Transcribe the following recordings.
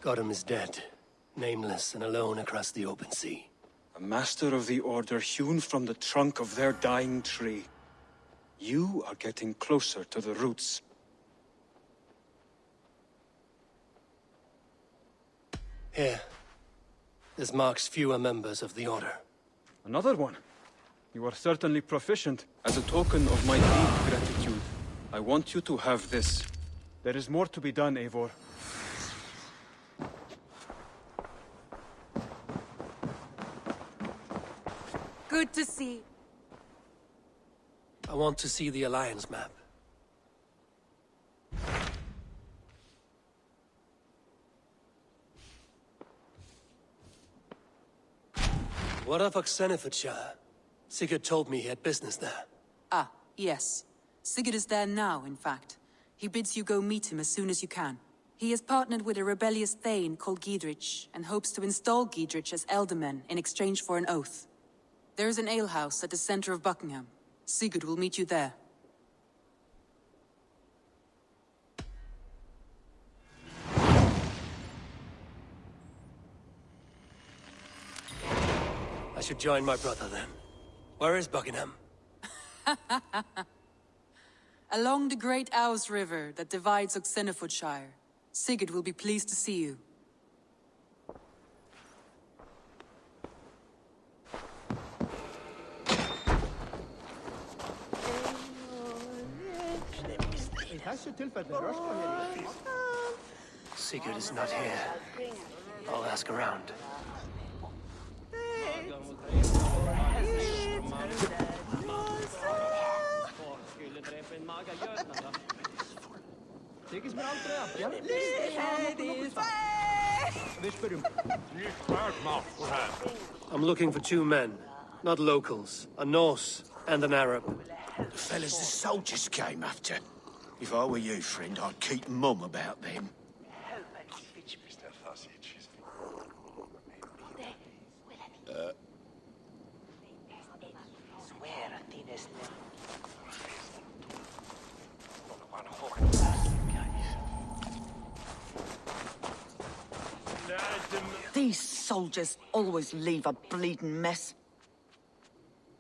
Gotham is dead, nameless and alone across the open sea. A master of the Order hewn from the trunk of their dying tree. You are getting closer to the roots. Here. This marks fewer members of the Order. Another one? You are certainly proficient. As a token of my deep gratitude, I want you to have this. There is more to be done, Eivor. Good to see. I want to see the Alliance map. What of Oxenefordscire? Sigurd told me he had business there. Ah, yes. Sigurd is there now, in fact. He bids you go meet him as soon as you can. He has partnered with a rebellious Thane called Giedrich, and hopes to install Giedrich as Elderman in exchange for an oath. There is an alehouse at the center of Buckingham. Sigurd will meet you there. I should join my brother then. Where is Buckingham? Along the Great Ouse River that divides Oxenefordscire. Sigurd will be pleased to see you. Sigurd is not here. I'll ask around. I'm looking for two men, not locals. A Norse and an Arab. The fellas the soldiers came after. If I were you, friend, I'd keep mum about them. These soldiers always leave a bleeding mess.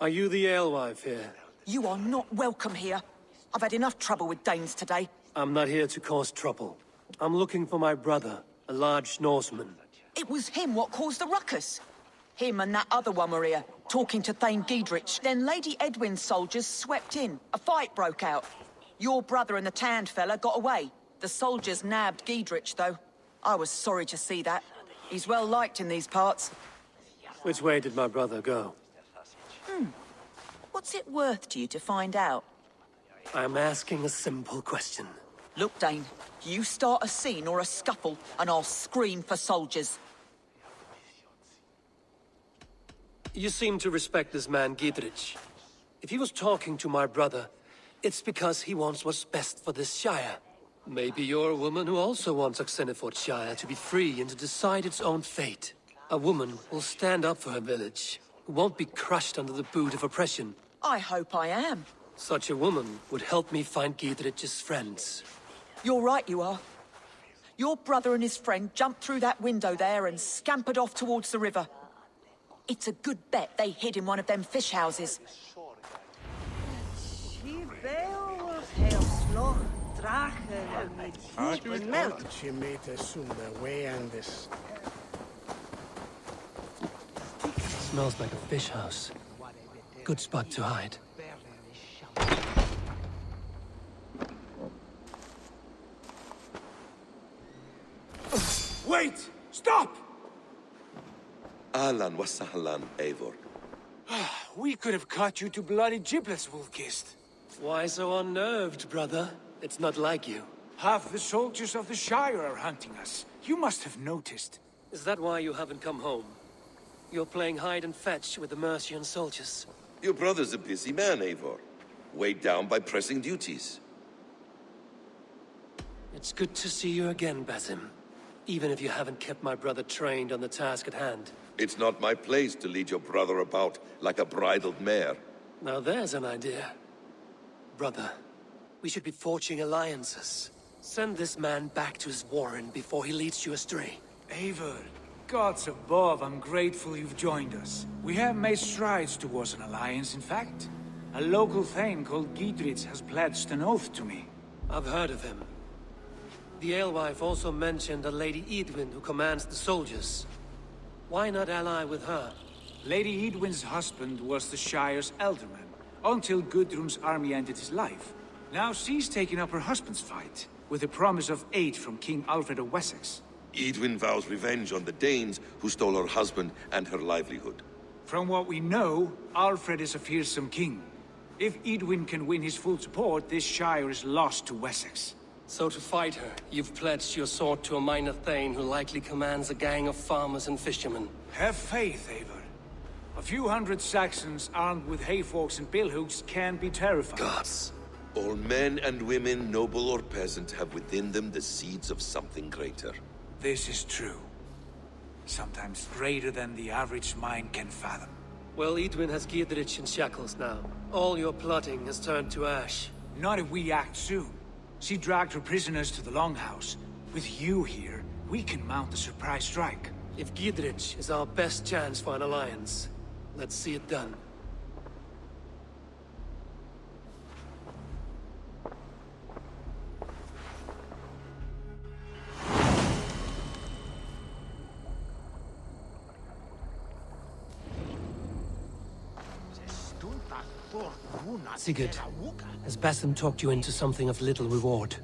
Are you the alewife here? You are not welcome here. I've had enough trouble with Danes today. I'm not here to cause trouble. I'm looking for my brother, a large Norseman. It was him what caused the ruckus. Him and that other one were here, talking to Thane Giedrich. Then Lady Edwin's soldiers swept in. A fight broke out. Your brother and the tanned fella got away. The soldiers nabbed Giedrich, though. I was sorry to see that. He's well liked in these parts. Which way did my brother go? What's it worth to you to find out? I'm asking a simple question. Look, Dane, you start a scene or a scuffle, and I'll scream for soldiers. You seem to respect this man, Giedrich. If he was talking to my brother, it's because he wants what's best for this Shire. Maybe you're a woman who also wants Oxenefordscire to be free and to decide its own fate. A woman who'll stand up for her village, who won't be crushed under the boot of oppression. I hope I am. Such a woman would help me find Giedrich's friends. You're right, you are. Your brother and his friend jumped through that window there and scampered off towards the river. It's a good bet they hid in one of them fish houses. Smells like a fish house. Good spot to hide. Wait! Stop! Ahlan wa sahlan, Eivor. We could have cut you to bloody giblets, Wolf-Kissed. Why so unnerved, brother? It's not like you. Half the soldiers of the Shire are hunting us. You must have noticed. Is that why you haven't come home? You're playing hide and fetch with the Mercian soldiers. Your brother's a busy man, Eivor. Weighed down by pressing duties. It's good to see you again, Basim. Even if you haven't kept my brother trained on the task at hand. It's not my place to lead your brother about like a bridled mare. Now there's an idea. Brother, we should be forging alliances. Send this man back to his warren before he leads you astray. Eivor, gods above, I'm grateful you've joined us. We have made strides towards an alliance, in fact. A local thane called Giedrich has pledged an oath to me. I've heard of him. The alewife also mentioned a Lady Edwin who commands the soldiers. Why not ally with her? Lady Edwin's husband was the Shire's elderman, until Gudrun's army ended his life. Now she's taken up her husband's fight, with a promise of aid from King Alfred of Wessex. Edwin vows revenge on the Danes who stole her husband and her livelihood. From what we know, Alfred is a fearsome king. If Edwin can win his full support, this Shire is lost to Wessex. So to fight her, you've pledged your sword to a minor thane who likely commands a gang of farmers and fishermen. Have faith, Eivor. A few hundred Saxons armed with hayforks and billhooks can be terrifying. Gods. All men and women, noble or peasant, have within them the seeds of something greater. This is true. Sometimes greater than the average mind can fathom. Well, Edwin has Giedrich in shackles now. All your plotting has turned to ash. Not if we act soon. She dragged her prisoners to the Longhouse. With you here, we can mount a surprise strike. If Giedrich is our best chance for an alliance, let's see it done. Sigurd, has Basim talked you into something of little reward?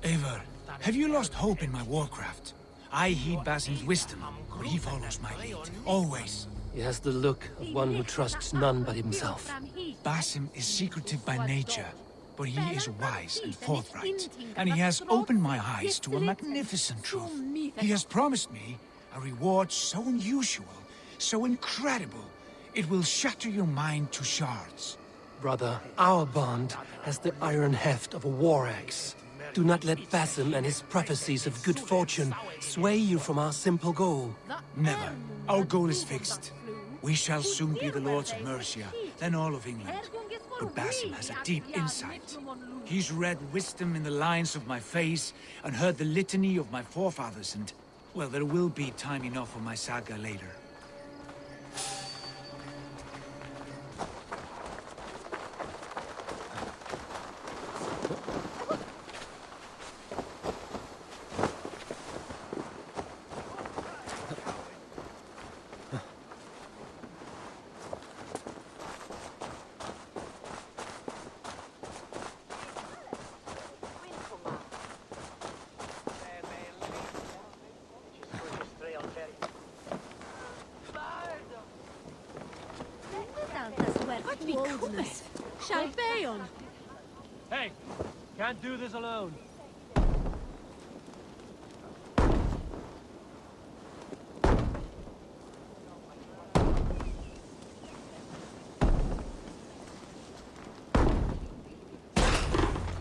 Eivor, have you lost hope in my warcraft? I heed Basim's wisdom, but he follows my lead, always. He has the look of one who trusts none but himself. Basim is secretive by nature, but he is wise and forthright, and he has opened my eyes to a magnificent truth. He has promised me a reward so unusual, so incredible, it will shatter your mind to shards. Brother, our bond has the iron heft of a war axe. Do not let Basim and his prophecies of good fortune sway you from our simple goal. Never. Our goal is fixed. We shall soon be the lords of Mercia, then all of England. But Basim has a deep insight. He's read wisdom in the lines of my face and heard the litany of my forefathers, and, well, there will be time enough for my saga later. Hey, can't do this alone.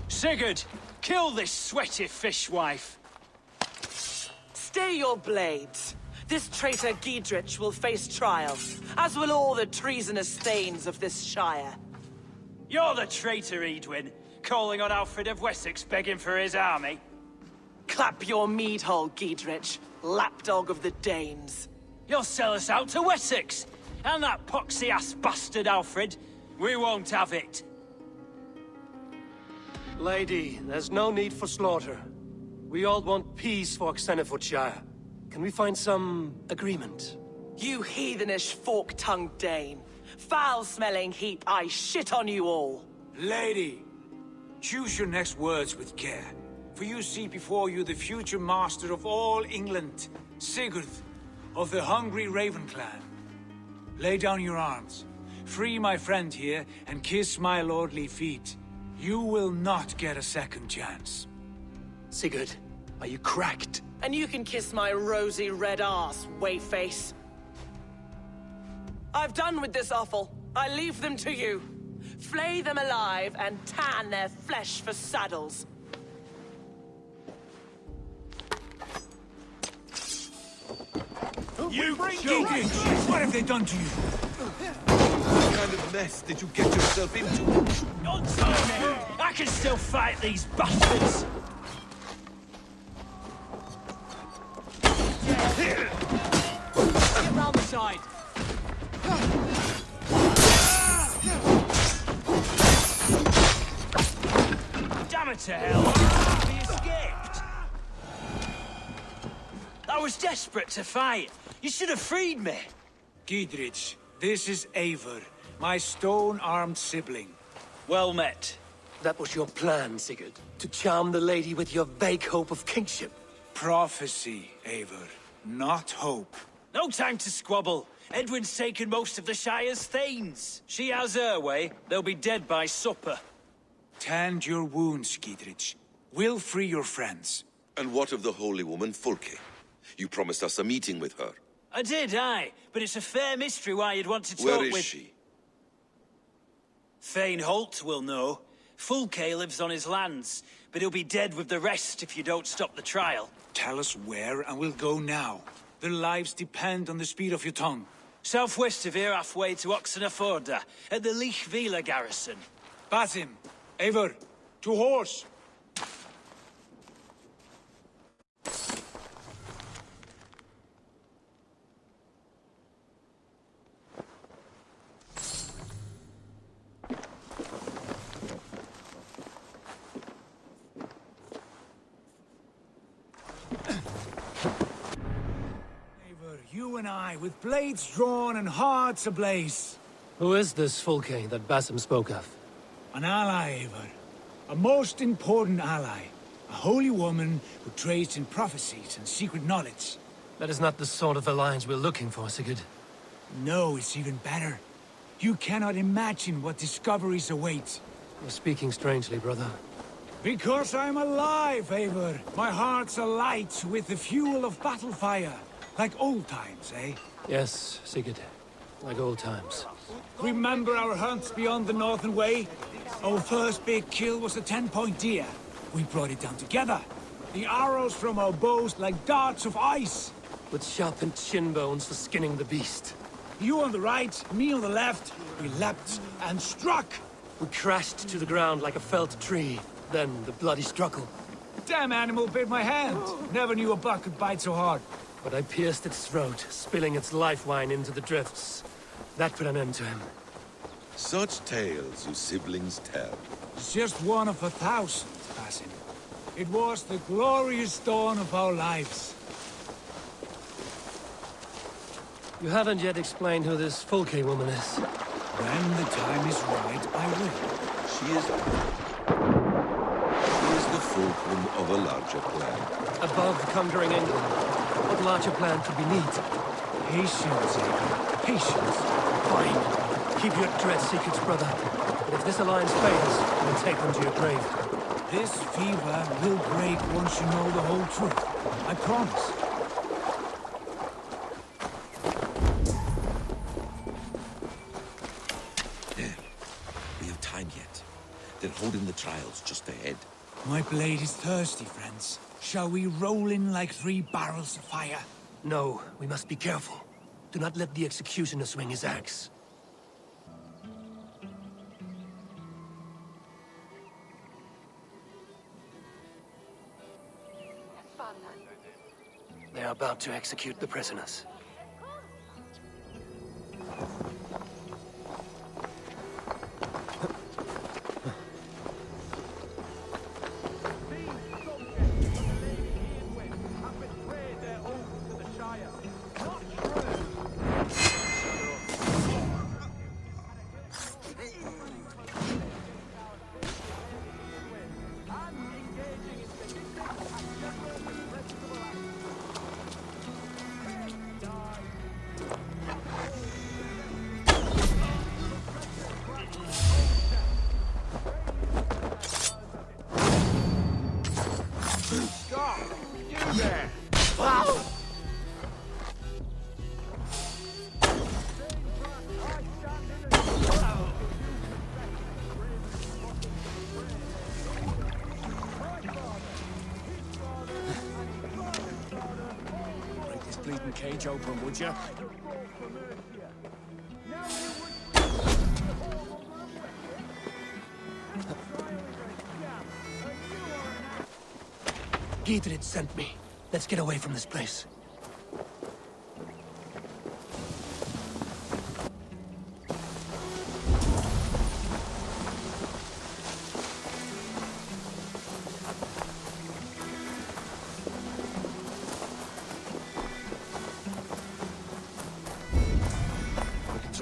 Sigurd, kill this sweaty fishwife. Stay your blades. This traitor Giedrich will face trial, as will all the treasonous thanes of this shire. You're the traitor, Edwin, calling on Alfred of Wessex begging for his army. Clap your mead hole, Giedrich, lapdog of the Danes. You'll sell us out to Wessex, and that poxy-ass bastard Alfred. We won't have it. Lady, there's no need for slaughter. We all want peace for Oxenefordscire. Can we find some agreement? You heathenish fork-tongued Dane. Foul-smelling heap, I shit on you all. Lady, choose your next words with care, for you see before you the future master of all England, Sigurd, of the hungry Raven clan. Lay down your arms, free my friend here, and kiss my lordly feet. You will not get a second chance. Sigurd, are you cracked? And you can kiss my rosy red ass, wayface. I've done with this offal. I leave them to you. Flay them alive and tan their flesh for saddles. You Giedrich! What have they done to you? What kind of mess did you get yourself into? Don't touch me! I can still fight these bastards! side. Damn it to hell! He escaped! I was desperate to fight. You should have freed me. Giedrich, this is Eivor, my stone-armed sibling. Well met. That was your plan, Sigurd. To charm the lady with your vague hope of kingship. Prophecy, Eivor, not hope. No time to squabble. Edwin's taken most of the Shire's thanes. She has her way. They'll be dead by supper. Tend your wounds, Giedrich. We'll free your friends. And what of the holy woman Fulke? You promised us a meeting with her. I did, aye. But it's a fair mystery why you'd want to talk Where with... is she? Thane Holt will know. Fulke lives on his lands, but he'll be dead with the rest if you don't stop the trial. Tell us where, and we'll go now. Their lives depend on the speed of your tongue. Southwest of here, halfway to Oxenefordscire, at the Lichvila garrison. Basim, Eivor, to horse! You and I, with blades drawn and hearts ablaze. Who is this Fulke that Basim spoke of? An ally, Eivor. A most important ally. A holy woman who trades in prophecies and secret knowledge. That is not the sort of alliance we're looking for, Sigurd. No, it's even better. You cannot imagine what discoveries await. You're speaking strangely, brother. Because I'm alive, Eivor. My heart's alight with the fuel of battle fire. Like old times, eh? Yes, Sigurd. Like old times. Remember our hunts beyond the Northern Way? Our first big kill was a 10-point deer. We brought it down together. The arrows from our bows like darts of ice. With sharpened shin bones for skinning the beast. You on the right, me on the left. We leapt and struck. We crashed to the ground like a felled tree. Then the bloody struggle. Damn animal bit my hand. Never knew a buck could bite so hard. But I pierced its throat, spilling its life wine into the drifts. That put an end to him. Such tales you siblings tell. It's just one of 1,000, Basim. It was the glorious dawn of our lives. You haven't yet explained who this Fulke woman is. When the time is right, I will. She is the fulcrum of a larger plan. Above conquering England, what larger plan could we need? Patience, Eivor. Patience. Fine. Keep your dread secrets, brother. But if this alliance fails, we'll take them to your grave. This fever will break once you know the whole truth. I promise. There. We have time yet. They're holding the trials just ahead. My blade is thirsty, friends. Shall we roll in like 3 barrels of fire? No, we must be careful. Do not let the executioner swing his axe. They are about to execute the prisoners. Bleeding cage open, would you? Giedrich sent me. Let's get away from this place.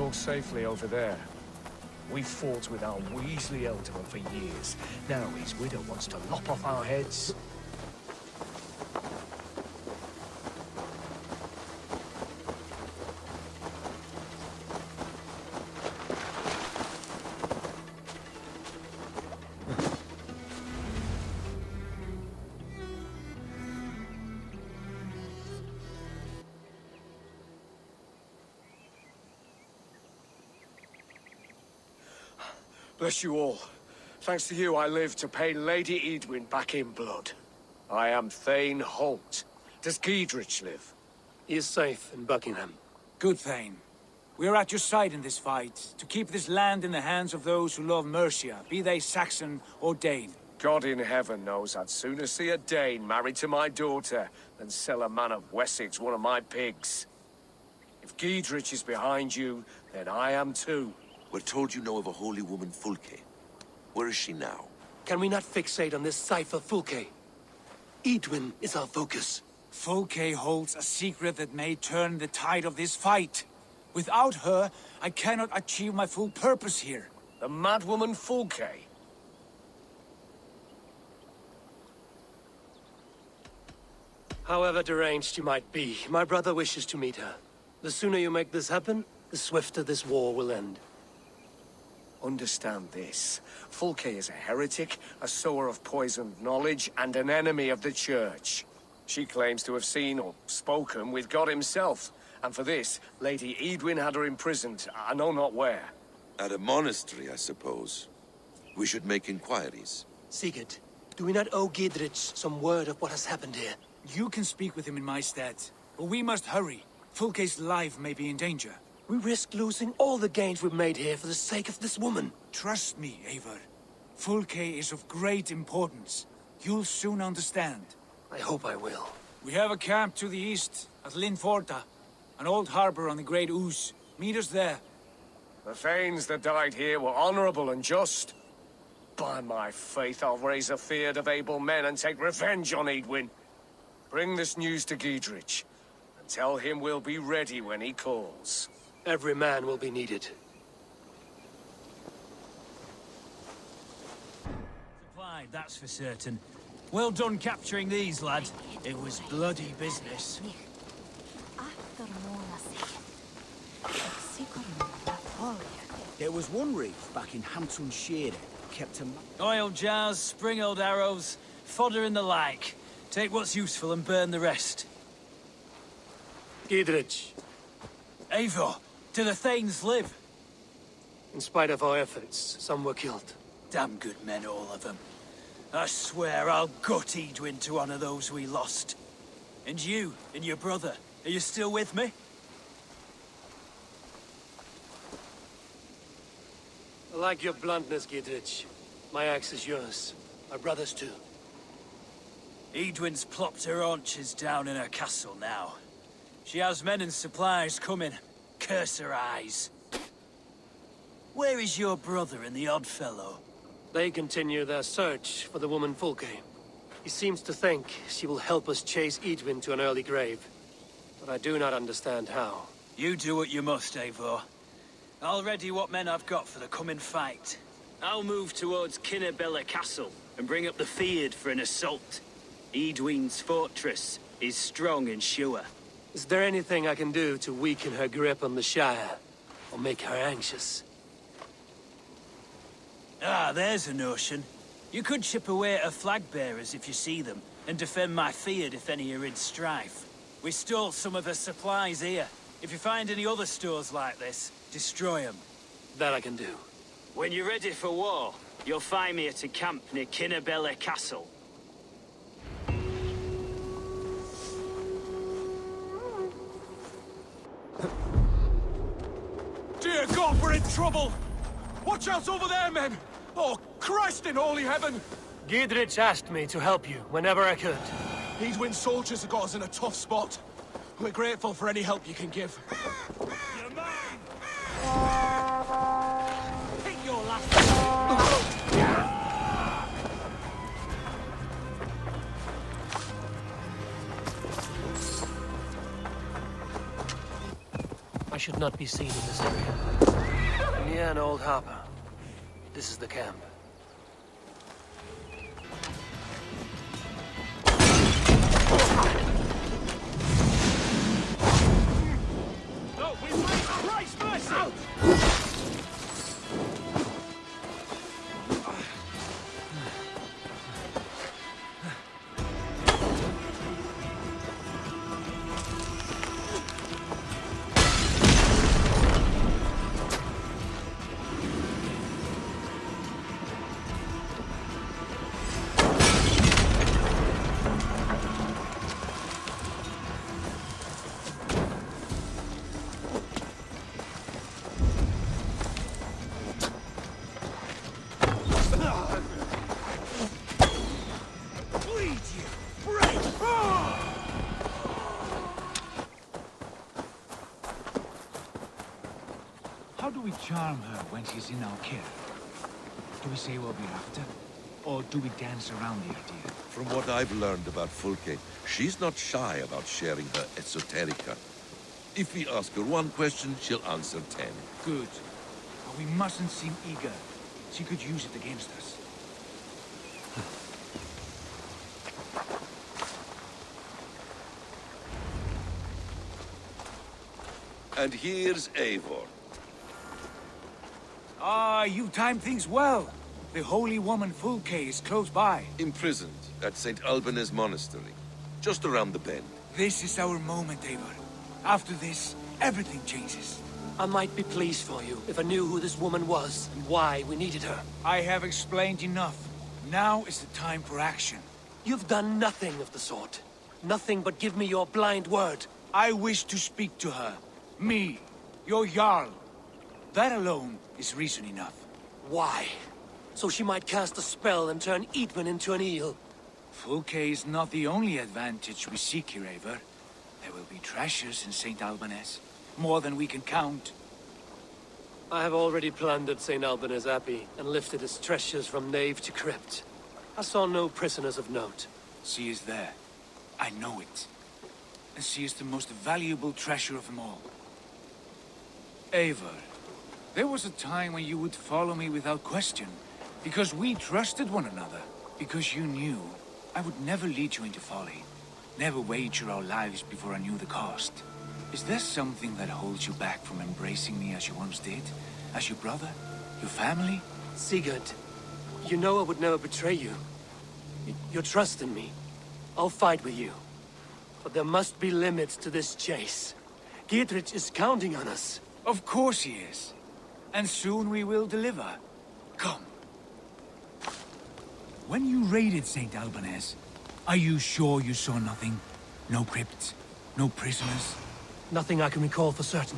all safely over there. We fought with our Weasley Elderman for years. Now his widow wants to lop off our heads. Bless you all. Thanks to you, I live to pay Lady Edwin back in blood. I am Thane Holt. Does Giedrich live? He is safe in Buckingham. Good, Thane. We are at your side in this fight, to keep this land in the hands of those who love Mercia, be they Saxon or Dane. God in heaven knows I'd sooner see a Dane married to my daughter than sell a man of Wessex one of my pigs. If Giedrich is behind you, then I am too. We're told you know of a holy woman, Fulke. Where is she now? Can we not fixate on this cipher, Fulke? Edwin is our focus. Fulke holds a secret that may turn the tide of this fight. Without her, I cannot achieve my full purpose here. The madwoman Fulke? However deranged you might be, my brother wishes to meet her. The sooner you make this happen, the swifter this war will end. Understand this. Fulke is a heretic, a sower of poisoned knowledge, and an enemy of the Church. She claims to have seen or spoken with God himself. And for this, Lady Edwin had her imprisoned, I know not where. At a monastery, I suppose. We should make inquiries. Sigurd, do we not owe Giedrich some word of what has happened here? You can speak with him in my stead, but we must hurry. Fulke's life may be in danger. We risk losing all the gains we've made here for the sake of this woman. Trust me, Eivor. Fulke is of great importance. You'll soon understand. I hope I will. We have a camp to the east, at Linforta. An old harbor on the Great Ouse. Meet us there. The Thanes that died here were honorable and just. By my faith, I'll raise a feared of able men and take revenge on Edwin. Bring this news to Giedrich, and tell him we'll be ready when he calls. Every man will be needed. Supplied, that's for certain. Well done capturing these, lad. It was bloody business. There was one reef back in Hamptonshire kept a... Oil jars, spring-oiled arrows, fodder and the like. Take what's useful and burn the rest. Giedrich, Eivor, do the Thanes live? in spite of our efforts, some were killed. Damn good men, all of them. I swear I'll gut Edwin to honor those we lost. And you, and your brother, are you still with me? I like your bluntness, Giedrich. My axe is yours. My brother's too. Edwin's plopped her haunches down in her castle now. She has men and supplies coming. Curse her eyes. Where is your brother and the odd fellow? They continue their search for the woman Fulke. He seems to think she will help us chase Edwin to an early grave. But I do not understand how. You do what you must, Eivor. I'll ready what men I've got for the coming fight. I'll move towards Kinnabella Castle and bring up the Fyrd for an assault. Edwin's fortress is strong and sure. Is there anything I can do to weaken her grip on the Shire? Or make her anxious? Ah, there's a notion. You could chip away at her flag-bearers if you see them, and defend my Fyrd if any are in strife. We stole some of her supplies here. If you find any other stores like this, destroy them. That I can do. When you're ready for war, you'll find me at a camp near Kinnabella Castle. Dear God, we're in trouble! Watch out over there, men! Oh, Christ in holy heaven! Giedrich asked me to help you whenever I could. Edwin's soldiers have got us in a tough spot. We're grateful for any help you can give. You're mine! Hit your last... I should not be seen in this area. Near an old harbor. This is the camp. No, we might Christ mercy! Out! How do we charm her when she's in our care? Do we say what we're after? Or do we dance around the idea? From what I've learned about Fulke, she's not shy about sharing her esoterica. If we ask her one question, she'll answer 10. Good. But we mustn't seem eager. She could use it against us. And here's Eivor. Ah, you timed things well. The holy woman Fulke is close by. Imprisoned at St. Albans Monastery, just around the bend. This is our moment, Eivor. After this, everything changes. I might be pleased for you if I knew who this woman was and why we needed her. I have explained enough. Now is the time for action. You've done nothing of the sort. Nothing but give me your blind word. I wish to speak to her. Me, your Jarl. That alone is reason enough. Why? So she might cast a spell and turn Eatman into an eel. Fulke is not the only advantage we seek here, Eivor. There will be treasures in St. Albans. More than we can count. I have already plundered St. Albans Abbey and lifted its treasures from nave to crypt. I saw no prisoners of note. She is there. I know it. And she is the most valuable treasure of them all. Eivor, there was a time when you would follow me without question. Because we trusted one another. Because you knew I would never lead you into folly. Never wager our lives before I knew the cost. Is there something that holds you back from embracing me as you once did? As your brother? Your family? Sigurd, you know I would never betray you. Your trust in me. I'll fight with you. But there must be limits to this chase. Giedrich is counting on us. Of course he is. And soon we will deliver. Come. When you raided St. Albans, are you sure you saw nothing? No crypts? No prisoners? Nothing I can recall for certain.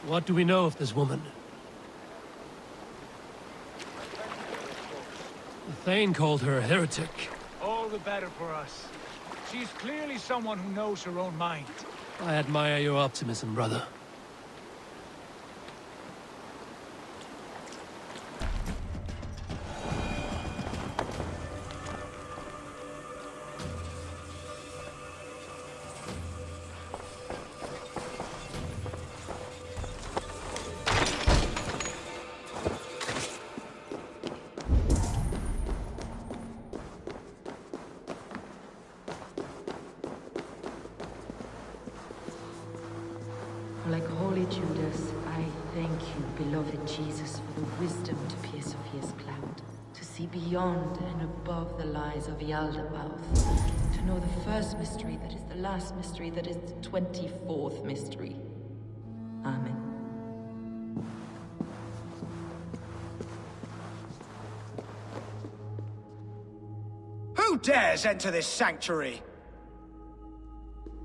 What do we know of this woman? The Thane called her a heretic. All the better for us. She's clearly someone who knows her own mind. I admire your optimism, brother. Like holy Judas, I thank you, beloved Jesus, for the wisdom to pierce Sophia's cloud, to see beyond and above the lies of Yaldabaoth, to know the first mystery that is the last mystery that is the 24th mystery. Amen. Who dares enter this sanctuary?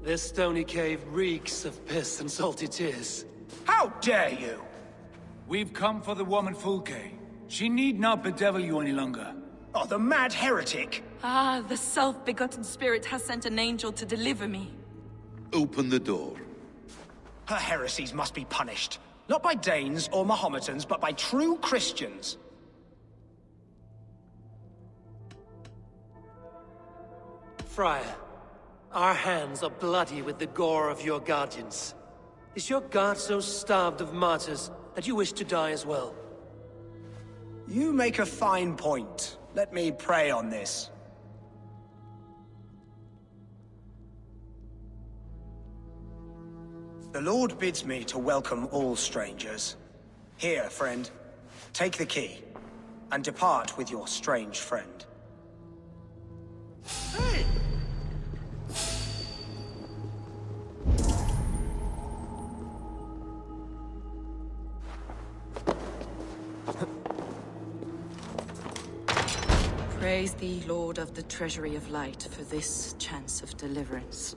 This stony cave reeks of piss and salty tears. How dare you? We've come for the woman Fulke. She need not bedevil you any longer. Oh, the mad heretic! Ah, the self-begotten spirit has sent an angel to deliver me. Open the door. Her heresies must be punished. Not by Danes or Mahometans, but by true Christians. Friar, our hands are bloody with the gore of your guardians. Is your god so starved of martyrs that you wish to die as well? You make a fine point. Let me pray on this. The Lord bids me to welcome all strangers. Here, friend, take the key, and depart with your strange friend. Hey! Praise thee, Lord of the Treasury of Light, for this chance of deliverance.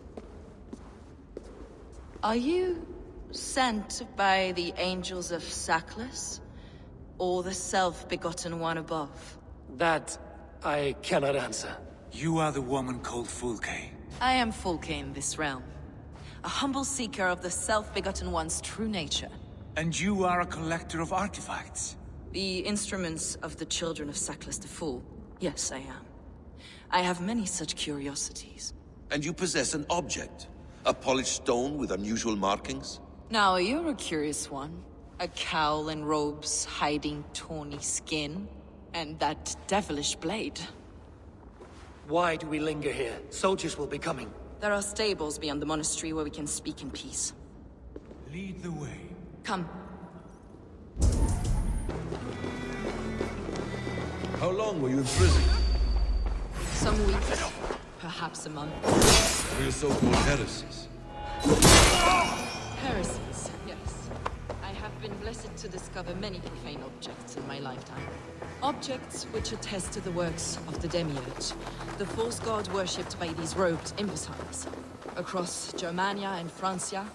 Are you sent by the angels of Sackless, or the self-begotten one above? That I cannot answer. You are the woman called Fulke. I am Fulke in this realm, a humble seeker of the self-begotten one's true nature. And you are a collector of artifacts. The instruments of the children of Sackless the Fool. Yes, I am. I have many such curiosities. And you possess an object? A polished stone with unusual markings? Now, you're a curious one. A cowl and robes hiding tawny skin, and that devilish blade. Why do we linger here? Soldiers will be coming. There are stables beyond the monastery where we can speak in peace. Lead the way. Come. How long were you imprisoned? Some weeks, perhaps a month. For your so-called heresies? Heresies, yes. I have been blessed to discover many profane objects in my lifetime. Objects which attest to the works of the Demiurge, the false god worshipped by these robed imbeciles. Across Germania and Francia,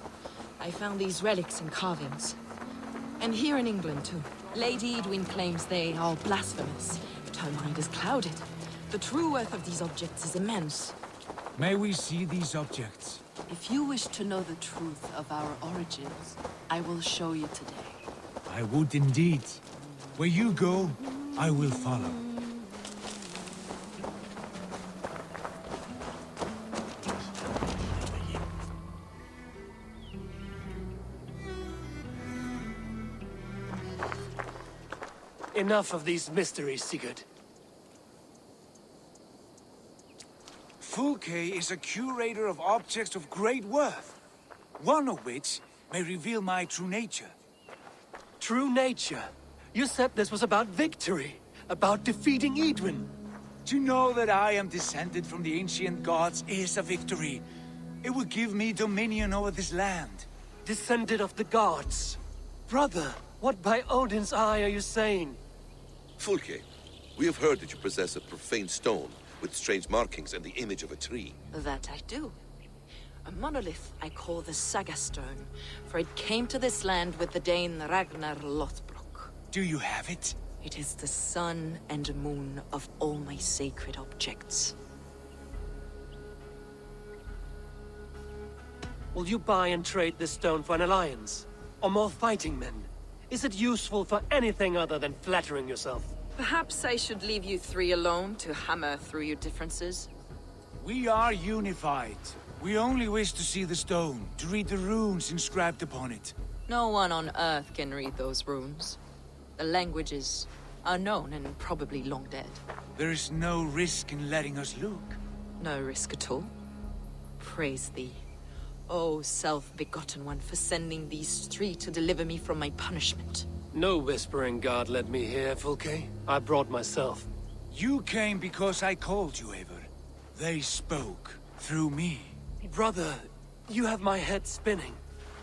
I found these relics and carvings. And here in England, too. Lady Edwin claims they are blasphemous, but her mind is clouded. The true worth of these objects is immense. May we see these objects? If you wish to know the truth of our origins, I will show you today. I would indeed. Where you go, I will follow. Enough of these mysteries, Sigurd. Fulke is a curator of objects of great worth, one of which may reveal my true nature. True nature? You said this was about victory, about defeating Edwin. To know that I am descended from the ancient gods is a victory. It will give me dominion over this land. Descended of the gods? Brother, what by Odin's eye are you saying? Fulke, we have heard that you possess a profane stone with strange markings and the image of a tree. That I do. A monolith I call the Saga Stone, for it came to this land with the Dane Ragnar Lothbrok. Do you have it? It is the sun and moon of all my sacred objects. Will you buy and trade this stone for an alliance? Or more fighting men? Is it useful for anything other than flattering yourself? Perhaps I should leave you three alone to hammer through your differences. We are unified. We only wish to see the stone, to read the runes inscribed upon it. No one on Earth can read those runes. The languages are known and probably long dead. There is no risk in letting us look. No risk at all. Praise thee, O self-begotten one, for sending these three to deliver me from my punishment. No whispering god led me here, Fulke. I brought myself. You came because I called you, Eivor. They spoke through me. Brother, you have my head spinning.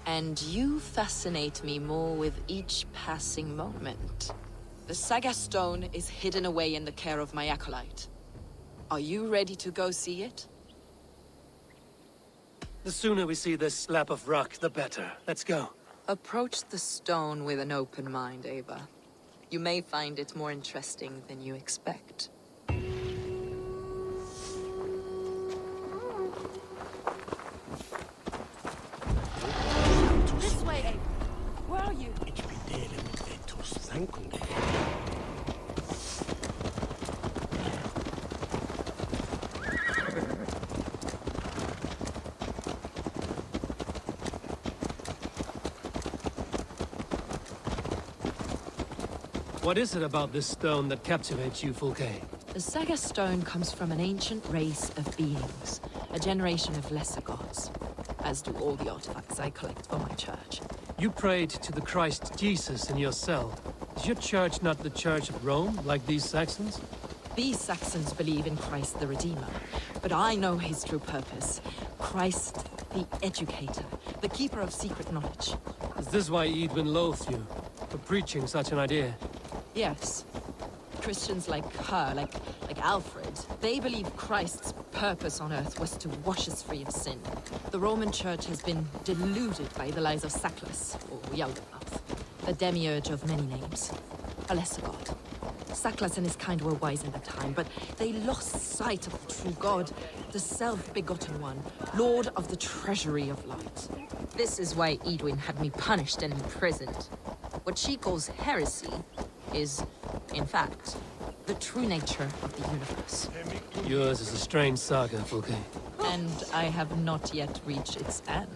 And you fascinate me more with each passing moment. The Saga Stone is hidden away in the care of my acolyte. Are you ready to go see it? The sooner we see this slab of rock, the better. Let's go. Approach the stone with an open mind, Eivor. You may find it more interesting than you expect. This way, Eivor. Where are you? What is it about this stone that captivates you, Fulke? The saga stone comes from an ancient race of beings, a generation of lesser gods, as do all the artifacts I collect for my church. You prayed to the Christ Jesus in your cell. Is your church not the Church of Rome, like these Saxons? These Saxons believe in Christ the Redeemer, but I know his true purpose. Christ the Educator, the keeper of secret knowledge. Is this why Edwin loathed you, for preaching such an idea? Yes. Christians like her, like Alfred, they believe Christ's purpose on earth was to wash us free of sin. The Roman Church has been deluded by the lies of Sackless, or Yaldabaoth, the demiurge of many names, a lesser god. Sackless and his kind were wise in their time, but they lost sight of the true God, the self-begotten one, Lord of the Treasury of Light. This is why Edwin had me punished and imprisoned. What she calls heresy is, in fact, the true nature of the universe. Yours is a strange saga, Fulke. And I have not yet reached its end.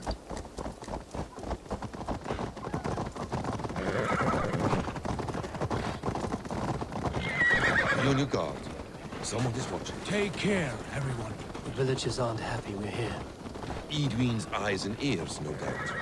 Be on your guard. Someone is watching. Take care, everyone. The villagers aren't happy we're here. Edwin's eyes and ears, no doubt.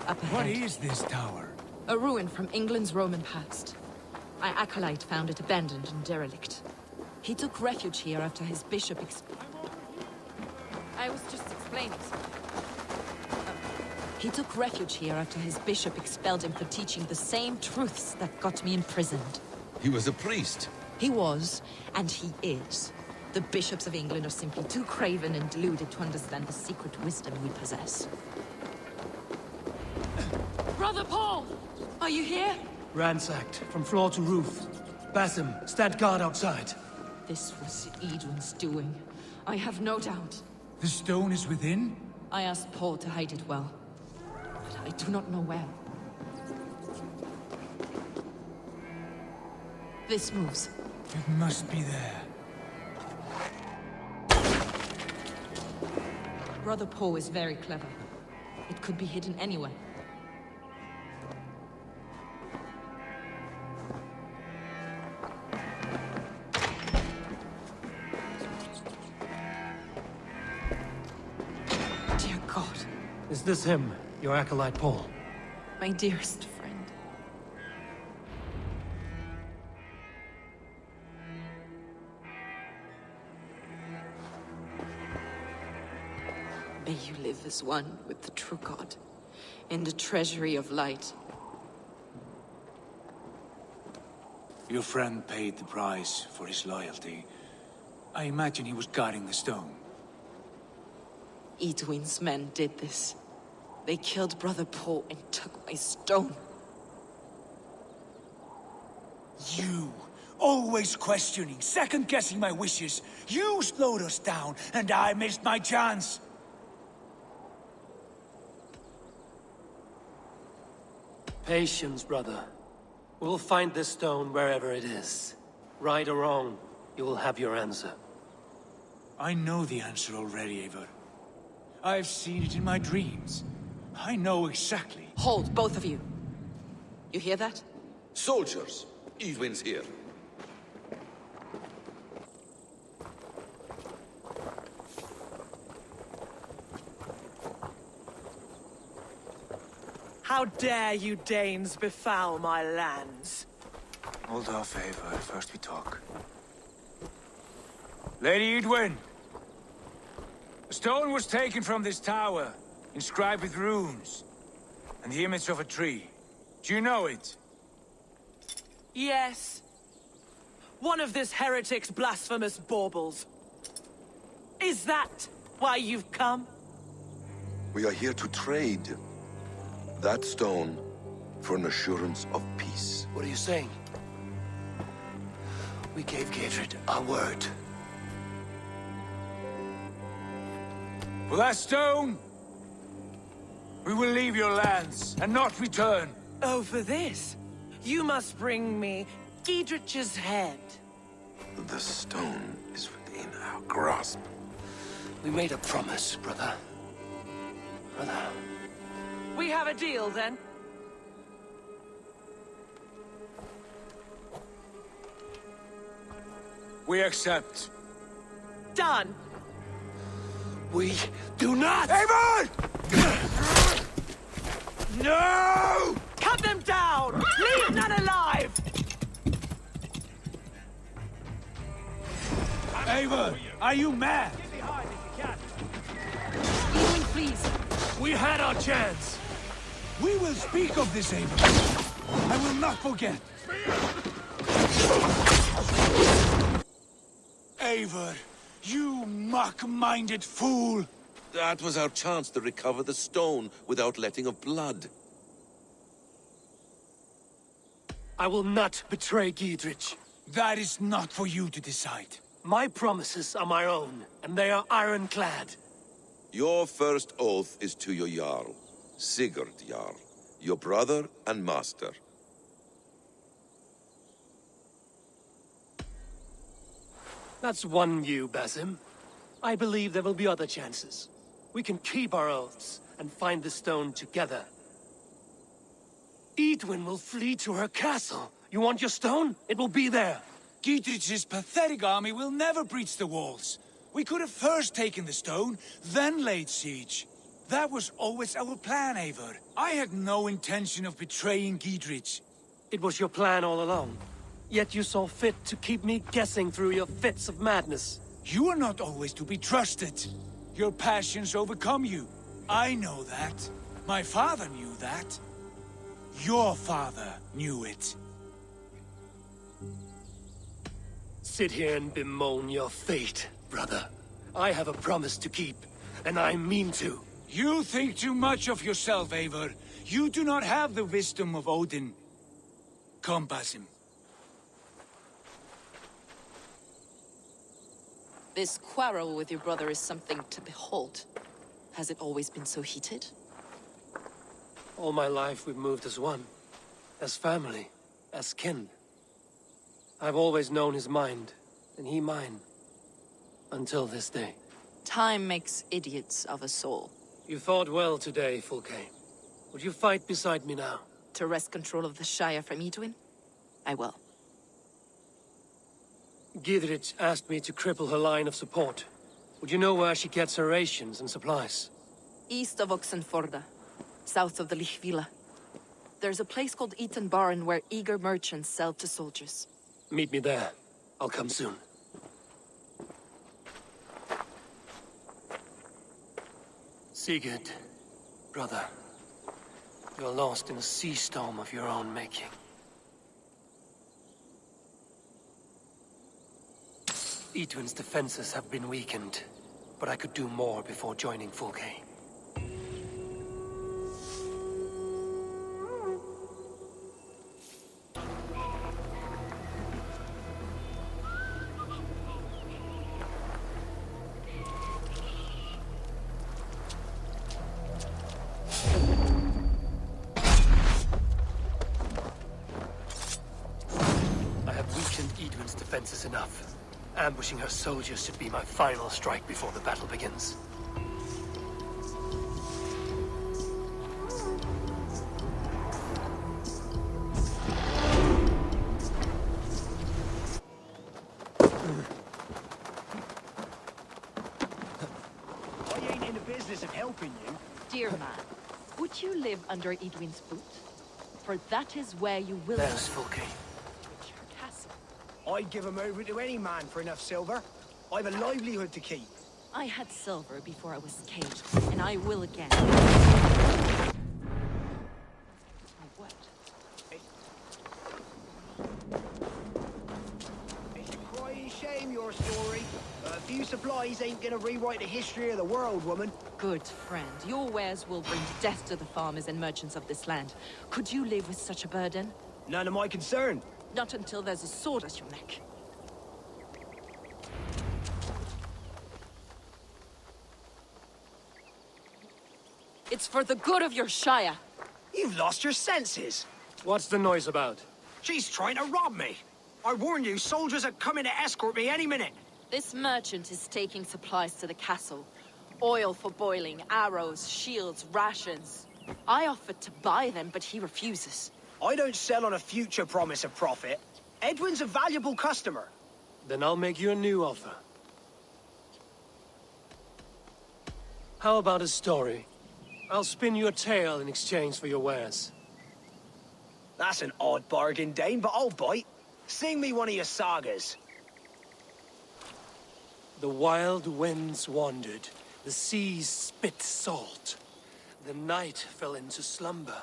Up ahead. What is this tower? A ruin from England's Roman past. My acolyte found it abandoned and derelict. He took refuge here after his bishop I was just explaining something. He took refuge here after his bishop expelled him for teaching the same truths that got me imprisoned. He was a priest. He was, and he is. The bishops of England are simply too craven and deluded to understand the secret wisdom we possess. Brother Paul! Are you here? Ransacked, from floor to roof. Basim, stand guard outside. This was Edwin's doing. I have no doubt. The stone is within? I asked Paul to hide it well, but I do not know where. This moves. It must be there. Brother Paul is very clever. It could be hidden anywhere. Is this him, your acolyte Paul? My dearest friend. May you live as one with the true God, in the treasury of light. Your friend paid the price for his loyalty. I imagine he was guarding the stone. Edwin's men did this. They killed Brother Paul and took my stone. You! Always questioning, second-guessing my wishes. You slowed us down, and I missed my chance. Patience, brother. We'll find this stone wherever it is. Right or wrong, you will have your answer. I know the answer already, Eivor. I've seen it in my dreams. I know exactly. Hold, both of you. You hear that? Soldiers, Edwin's here. How dare you Danes befoul my lands? Hold off, Eivor. First we talk. Lady Edwin! A stone was taken from this tower, inscribed with runes, and the image of a tree. Do you know it? Yes. One of this heretic's blasphemous baubles. Is that why you've come? We are here to trade that stone for an assurance of peace. What are you saying? We gave Gatred our word. For that stone, we will leave your lands and not return. Oh, for this? You must bring me Giedrich's head. The stone is within our grasp. We made a promise, brother. Brother. We have a deal, then? We accept. Done! We do not! Eivor! No! Cut them down! Leave none alive! Eivor, are you mad? Eowyn, please. We had our chance! We will speak of this, Eivor. I will not forget. Eivor, you mock-minded fool! That was our chance to recover the stone without letting of blood. I will not betray Giedrich. That is not for you to decide. My promises are my own, and they are ironclad. Your first oath is to your Jarl, Sigurd Jarl, your brother and master. That's one view, Basim. I believe there will be other chances. We can keep our oaths and find the stone together. Edwin will flee to her castle. You want your stone? It will be there. Giedrich's pathetic army will never breach the walls. We could have first taken the stone, then laid siege. That was always our plan, Eivor. I had no intention of betraying Giedrich. It was your plan all along. Yet you saw fit to keep me guessing through your fits of madness. You are not always to be trusted. Your passions overcome you. I know that. My father knew that. Your father knew it. Sit here and bemoan your fate, brother. I have a promise to keep, and I mean to. You think too much of yourself, Eivor. You do not have the wisdom of Odin. Come, Basim. This quarrel with your brother is something to behold. Has it always been so heated? All my life we've moved as one. As family. As kin. I've always known his mind, and he mine. Until this day. Time makes idiots of us all. You fought well today, Fulke. Would you fight beside me now? To wrest control of the Shire from Edwin? I will. Giedrich asked me to cripple her line of support. Would you know where she gets her rations and supplies? East of Oxenforda, south of the Lichvila. There's a place called Eaton Barn where eager merchants sell to soldiers. Meet me there. I'll come soon. Sigurd, brother, you're lost in a sea storm of your own making. Edwin's defenses have been weakened, but I could do more before joining Fulke. I have weakened Edwin's defenses enough. Ambushing her soldiers should be my final strike before the battle begins. I ain't in the business of helping you. Dear man, would you live under Edwin's boot? For that is where you will There's Fulke. castle. I'd give him over to any man for enough silver. I've a livelihood to keep. I had silver before I was caged, and I will again. My word. It's a crying shame, your story. A few supplies ain't gonna rewrite the history of the world, woman. Good friend, your wares will bring death to the farmers and merchants of this land. Could you live with such a burden? None of my concern. Not until there's a sword at your neck. It's for the good of your Shire. You've lost your senses. What's the noise about? She's trying to rob me. I warn you, soldiers are coming to escort me any minute. This merchant is taking supplies to the castle. Oil for boiling, arrows, shields, rations. I offered to buy them, but he refuses. I don't sell on a future promise of profit. Edwin's a valuable customer. Then I'll make you a new offer. How about a story? I'll spin you a tale in exchange for your wares. That's an odd bargain, Dane, but I'll bite. Sing me one of your sagas. The wild winds wandered, the seas spit salt. The night fell into slumber.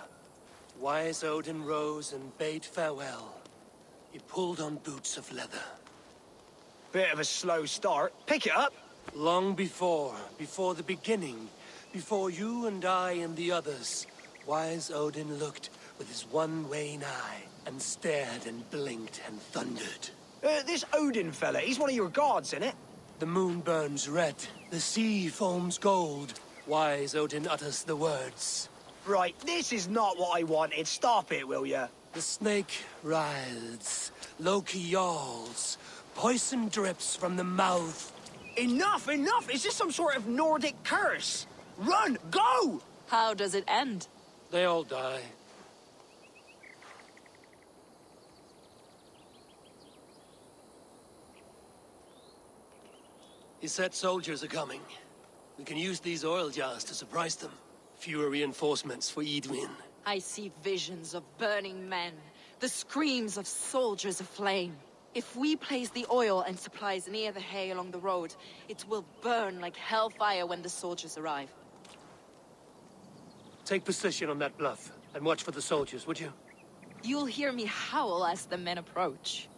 Wise Odin rose and bade farewell. He pulled on boots of leather. Bit of a slow start. Pick it up. Long before the beginning, before you and I and the others, wise Odin looked with his one wan eye and stared and blinked and thundered. This Odin fella, he's one of your gods, isn't it? The moon burns red, the sea foams gold. Wise Odin utters the words. Right, this is not what I wanted. Stop it, will ya? The snake writhes, Loki yawls, poison drips from the mouth. Enough, enough! Is this some sort of Nordic curse? Run! Go! How does it end? They all die. He said soldiers are coming. We can use these oil jars to surprise them. Fewer reinforcements for Edwin. I see visions of burning men, the screams of soldiers aflame. If we place the oil and supplies near the hay along the road, it will burn like hellfire when the soldiers arrive. Take position on that bluff, and watch for the soldiers, would you? You'll hear me howl as the men approach.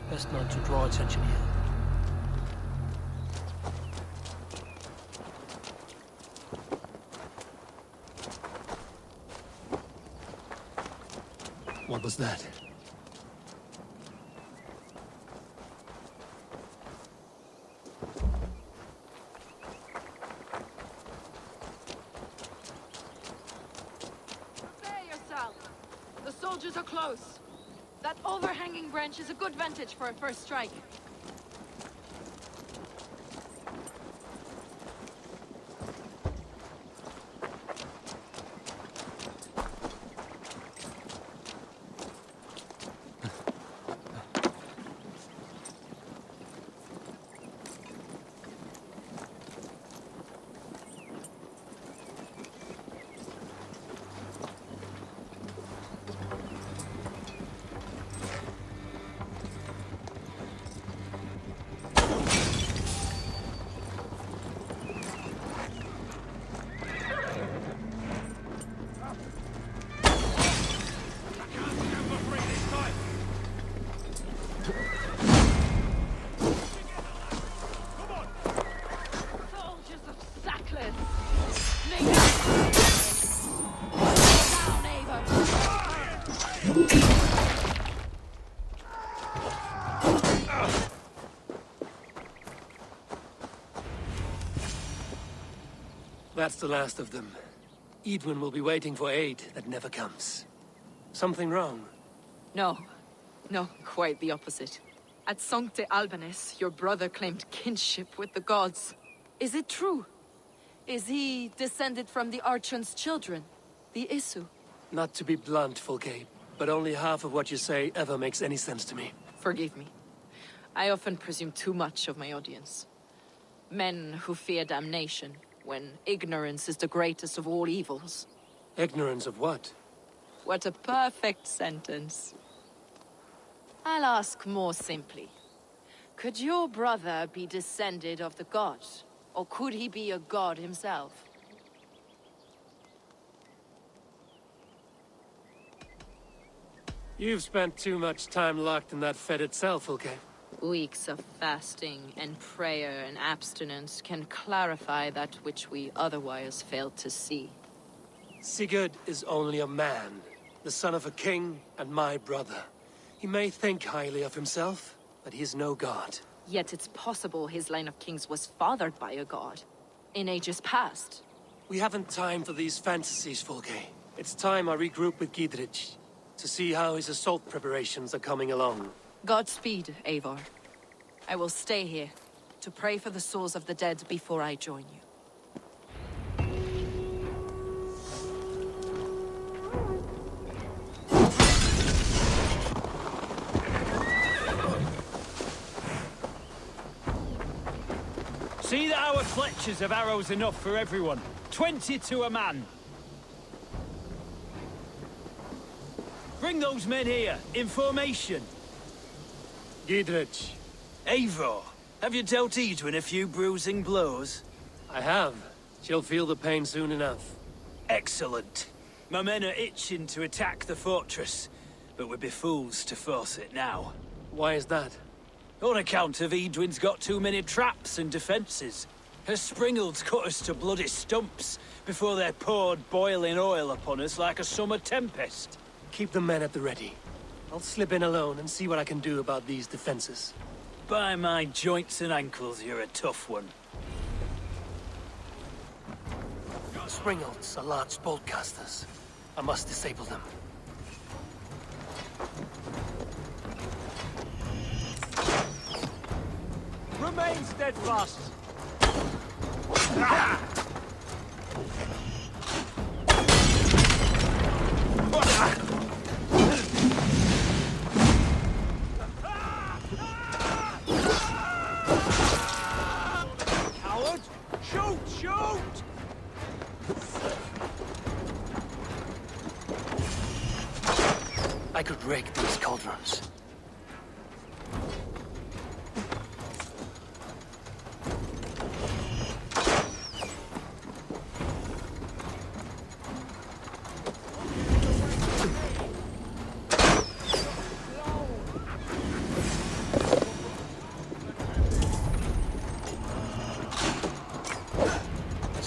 Best not to draw attention here. What was that? Prepare yourself. The soldiers are close. That overhanging branch is a good vantage for a first strike. That's the last of them. Edwin will be waiting for aid that never comes. Something wrong? No. No, quite the opposite. At Sancte Albanus, your brother claimed kinship with the gods. Is it true? Is he descended from the Archon's children, the Isu? Not to be blunt, Fulke, but only half of what you say ever makes any sense to me. Forgive me. I often presume too much of my audience. Men who fear damnation, when ignorance is the greatest of all evils. Ignorance of what? What a perfect sentence. I'll ask more simply. Could your brother be descended of the gods? Or could he be a god himself? You've spent too much time locked in that fetid cell, Fulke. Weeks of fasting and prayer and abstinence can clarify that which we otherwise fail to see. Sigurd is only a man, the son of a king and my brother. He may think highly of himself, but he is no god. Yet it's possible his line of kings was fathered by a god. in ages past. We haven't time for these fantasies, Fulke. It's time I regroup with Giedrich to see how his assault preparations are coming along. Godspeed, Eivor. I will stay here to pray for the souls of the dead before I join you. See that our fletchers have arrows enough for everyone. 20 to a man. Bring those men here, in formation. Giedrich. Eivor, have you dealt Edwin a few bruising blows? I have. She'll feel the pain soon enough. Excellent. My men are itching to attack the fortress, but we'd be fools to force it now. Why is that? On account of Edwin's got too many traps and defences. Her springalds cut us to bloody stumps before they poured boiling oil upon us like a summer tempest. Keep the men at the ready. I'll slip in alone and see what I can do about these defences. By my joints and ankles, you're a tough one. Springalds are large boltcasters. I must disable them. Remain steadfast! Coward! Shoot! Shoot! I could rake these cauldrons.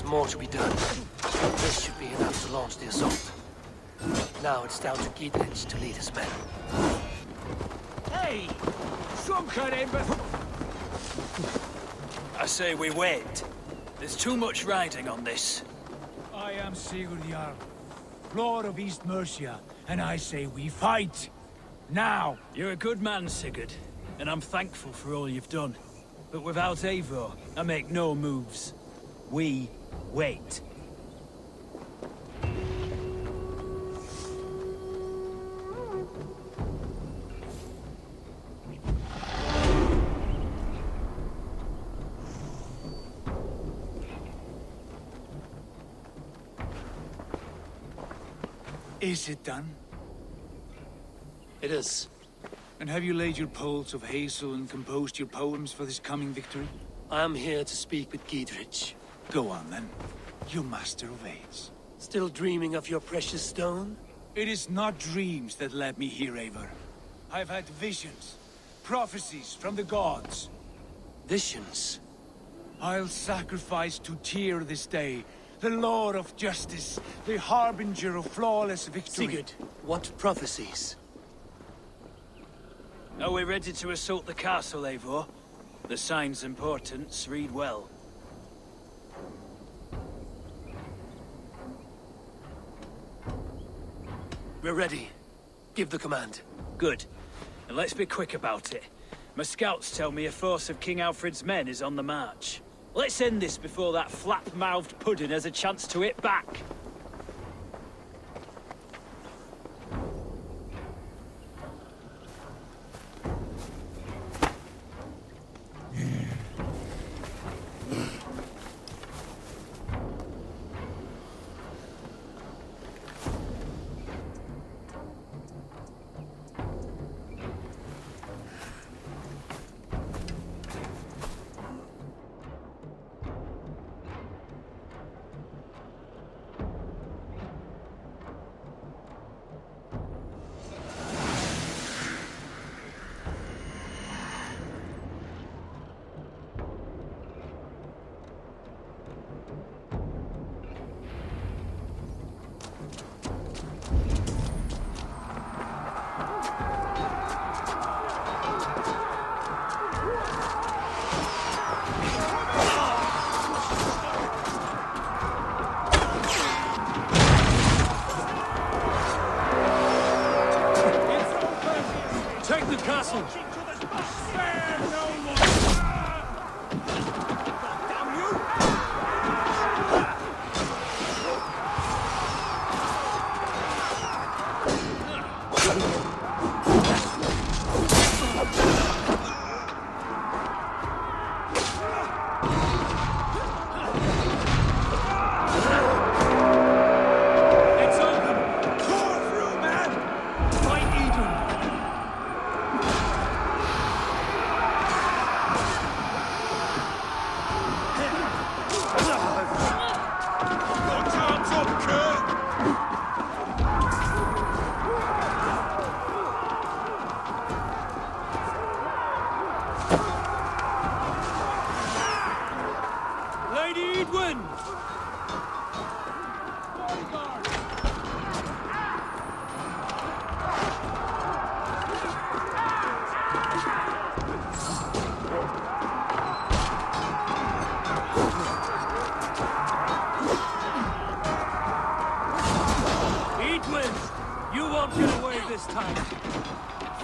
More to be done. This should be enough to launch the assault. Now it's down to Giedrich to lead his men. Hey! Some kind of... I say we wait. There's too much riding on this. I am Sigurd Jarl, Lord of East Mercia, and I say we fight! Now! You're a good man, Sigurd, and I'm thankful for all you've done. But without Eivor, I make no moves. We wait. Is it done? It is. And have you laid your poles of hazel and composed your poems for this coming victory? I am here to speak with Giedrich. Go on, then. You master of aids. Still dreaming of your precious stone? It is not dreams that led me here, Eivor. I've had visions, prophecies from the gods. Visions? I'll sacrifice to Tyr this day, the Lord of Justice, the harbinger of flawless victory. Sigurd, what prophecies? Are we ready to assault the castle, Eivor? The sign's importance, read well. We're ready. Give the command. Good. And let's be quick about it. My scouts tell me a force of King Alfred's men is on the march. Let's end this before that flap-mouthed pudding has a chance to hit back. Take the castle! Spare no one! Damn you! It's open! Tore through, man! Fight Edwin! Got arms up, Kurt! Lady Edwin! Edwin! You won't get away this time!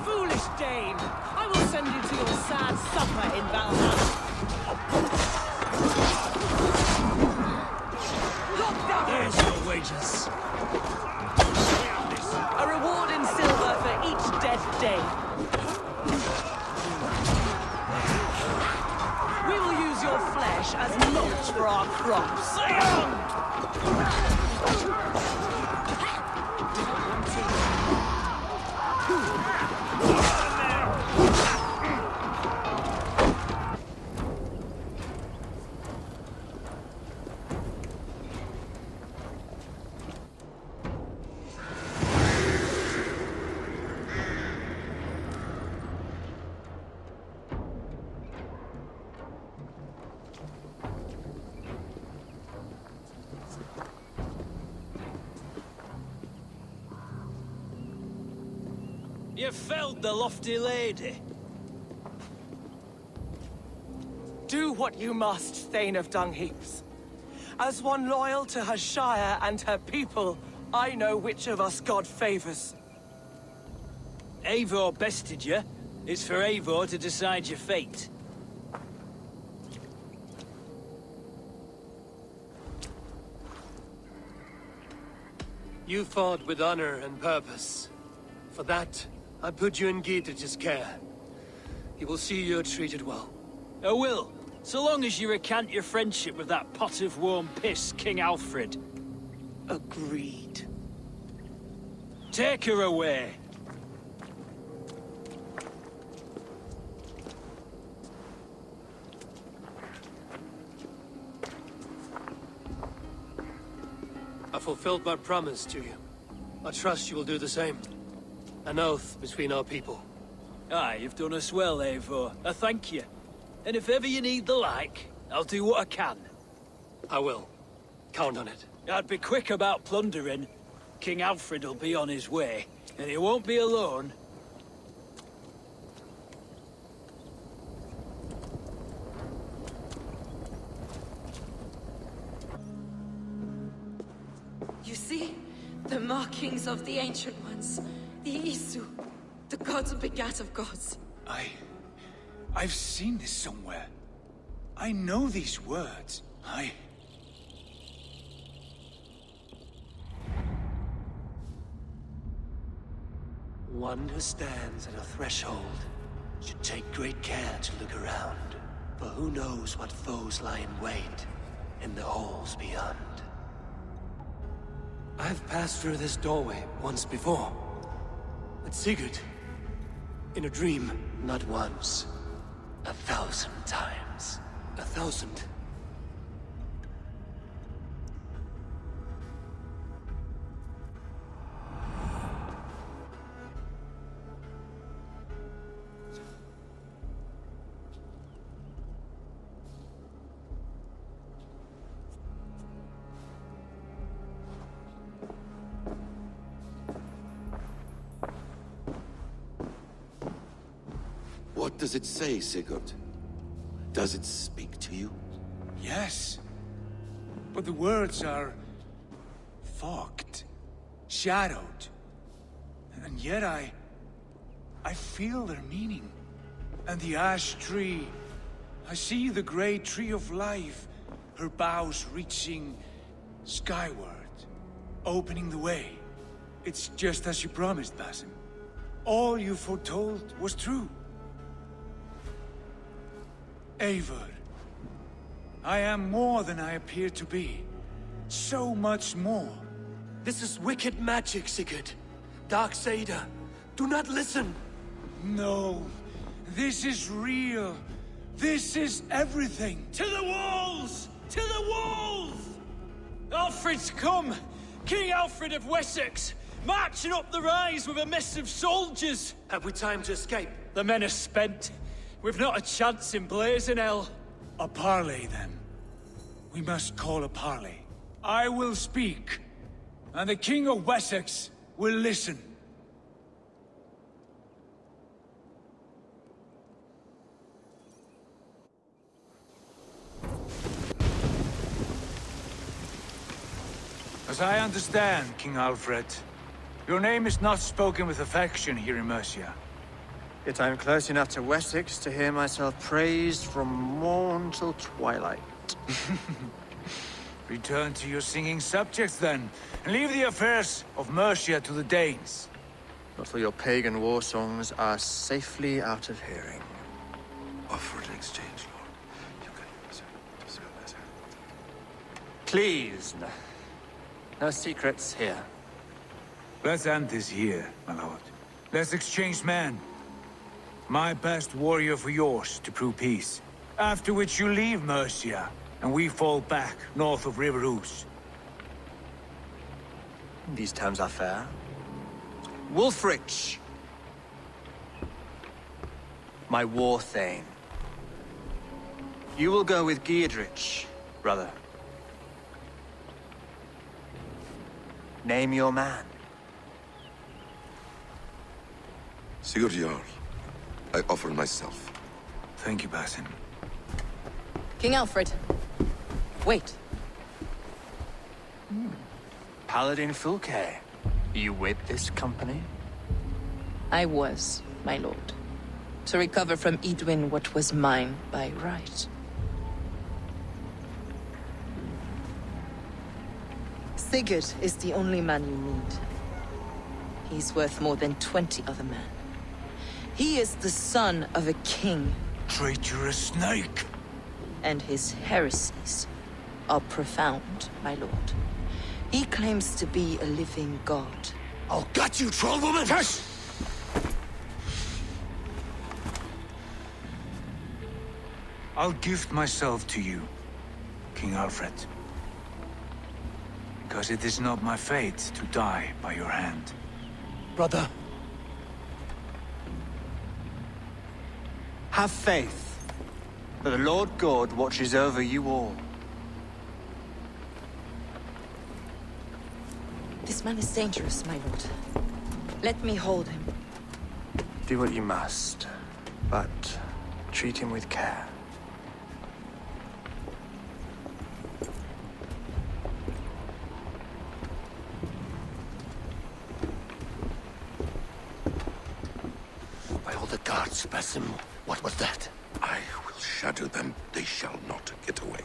Foolish dame! I will send you to your sad supper in Valhalla. Look down! There's your wages! A reward in silver for each dead day. We will use your flesh as mulch for our crops. You felled the lofty lady. Do what you must, Thane of Dungheaps. As one loyal to her shire and her people, I know which of us God favors. Eivor bested you. It's for Eivor to decide your fate. You fought with honor and purpose. For that, I put you in Giedrich's care. He will see you're treated well. I will, so long as you recant your friendship with that pot of warm piss, King Alfred. Agreed. Take her away. I fulfilled my promise to you. I trust you will do the same. An oath between our people. Aye, you've done us well, Eivor. I thank you. And if ever you need the like, I'll do what I can. I will. Count on it. I'd be quick about plundering. King Alfred will be on his way, and he won't be alone. You see? The markings of the Ancient Ones. The Isu. The gods begat of gods. I've seen this somewhere. I know these words. One who stands at a threshold should take great care to look around. For who knows what foes lie in wait in the halls beyond. I've passed through this doorway once before. With Sigurd. In a dream. Not once. 1,000 times. 1,000. What does it say, Sigurd? Does it speak to you? Yes. But the words are... fogged. Shadowed. And yet I feel their meaning. And the ash tree. I see the great tree of life, her boughs reaching skyward, opening the way. It's just as you promised, Basim. All you foretold was true. Eivor, I am more than I appear to be. So much more. This is wicked magic, Sigurd. Darksaber. Do not listen. No. This is real. This is everything. To the walls! To the walls! Alfred's come! King Alfred of Wessex! Marching up the rise with a mess of soldiers! Have we time to escape? The men are spent. We've not a chance in blazing hell. A parley, then. We must call a parley. I will speak, and the King of Wessex will listen. As I understand, King Alfred, your name is not spoken with affection here in Mercia. Yet I am close enough to Wessex to hear myself praised from morn till twilight. Return to your singing subjects, then, and leave the affairs of Mercia to the Danes. Not till your pagan war songs are safely out of hearing. Offer an exchange, Lord. Please, no secrets here. Let's end this here, my lord. Let's exchange men. My best warrior for yours to prove peace. After which you leave Mercia, and we fall back north of River Ouse. These terms are fair. Wulfrich! My war thane. You will go with Giedrich, brother. Name your man. Sigurd Jarl, I offer myself. Thank you, Basim. King Alfred. Wait. Paladin Fulke. You with this company? I was, my lord. To recover from Edwin what was mine by right. Sigurd is the only man you need. He's worth more than 20 other men. He is the son of a king. Traitorous snake! And his heresies are profound, my lord. He claims to be a living god. I'll gut you, troll woman! Tush! I'll gift myself to you, King Alfred. Because it is not my fate to die by your hand. Brother. Have faith, that the Lord God watches over you all. This man is dangerous, my lord. Let me hold him. Do what you must, but treat him with care. By all the gods, Basim, what was that? I will shatter them. They shall not get away.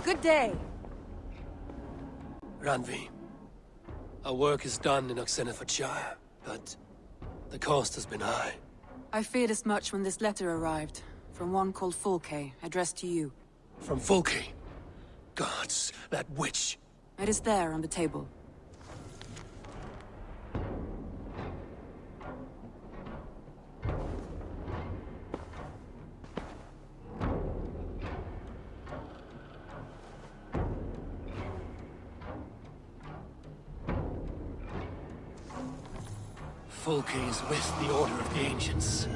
Good day. Randvi. Our work is done in Oxenefordscire, but the cost has been high. I feared as much when this letter arrived, from one called Fulke, addressed to you. From Fulke? Gods, that witch! It is there on the table. Fulke is with the Order of the Ancients.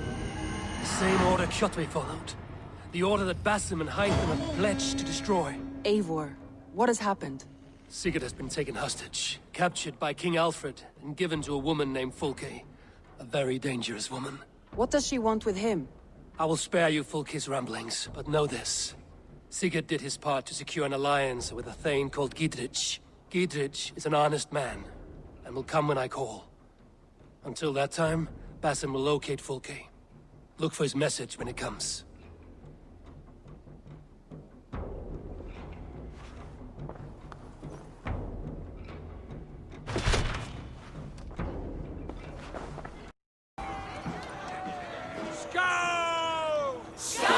The same order Kjotve followed. The order that Basim and Hytham have pledged to destroy. Eivor, what has happened? Sigurd has been taken hostage, captured by King Alfred, and given to a woman named Fulke. A very dangerous woman. What does she want with him? I will spare you Fulke's ramblings, but know this. Sigurd did his part to secure an alliance with a thane called Giedrich. Giedrich is an honest man, and will come when I call. Until that time, Basim will locate Fulke. Look for his message when it comes. Go!